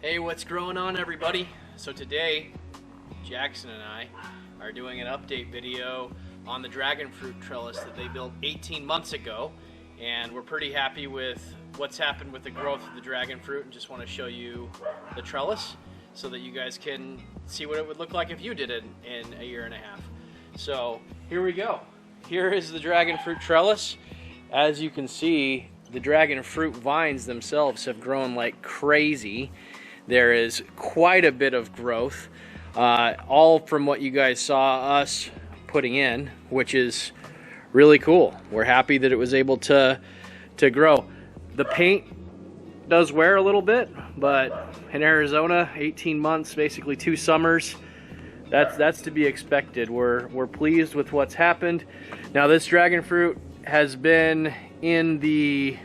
Hey, what's going on, everybody? So today, Jackson and I are doing an update video on the dragon fruit trellis that they built 18 months ago, and we're pretty happy with what's happened with the growth of the dragon fruit, and just want to show you the trellis so that you guys can see what it would look like if you did it in a year and a half. So here we go. Here is the dragon fruit trellis. As you can see, the dragon fruit vines themselves have grown like crazy. There is quite a bit of growth, all from what you guys saw us putting in, which is really cool. We're happy that it was able to grow. The paint does wear a little bit, but in Arizona, 18 months, basically 2 summers, that's to be expected. We're pleased with what's happened. Now, this dragon fruit has been in the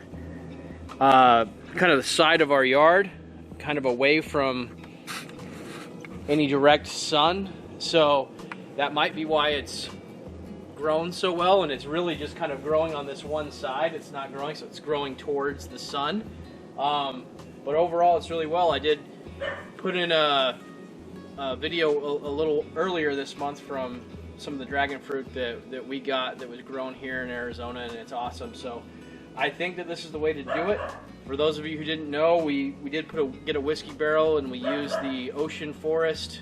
kind of the side of our yard, kind of away from any direct sun, so that might be why it's grown so well, and it's really just kind of growing on this one side. It's not growing, so it's growing towards the sun, but overall it's really well. I did put in a video a little earlier this month from some of the dragon fruit that we got that was grown here in Arizona, and it's awesome. So I think that this is the way to do it. For those of you who didn't know, we did get a whiskey barrel, and we used the Ocean Forest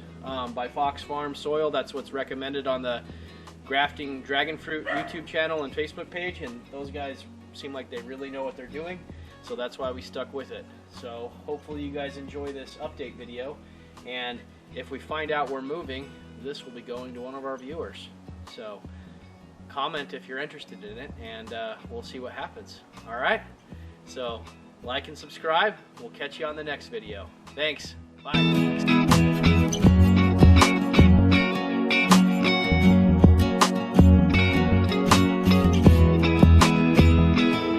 by Fox Farm soil. That's what's recommended on the Grafting Dragon Fruit YouTube channel and Facebook page, and those guys seem like they really know what they're doing, so that's why we stuck with it. So hopefully you guys enjoy this update video, and if we find out we're moving, this will be going to one of our viewers. So comment if you're interested in it, and we'll see what happens. All right, so like and subscribe. We'll catch you on the next video. Thanks. Bye.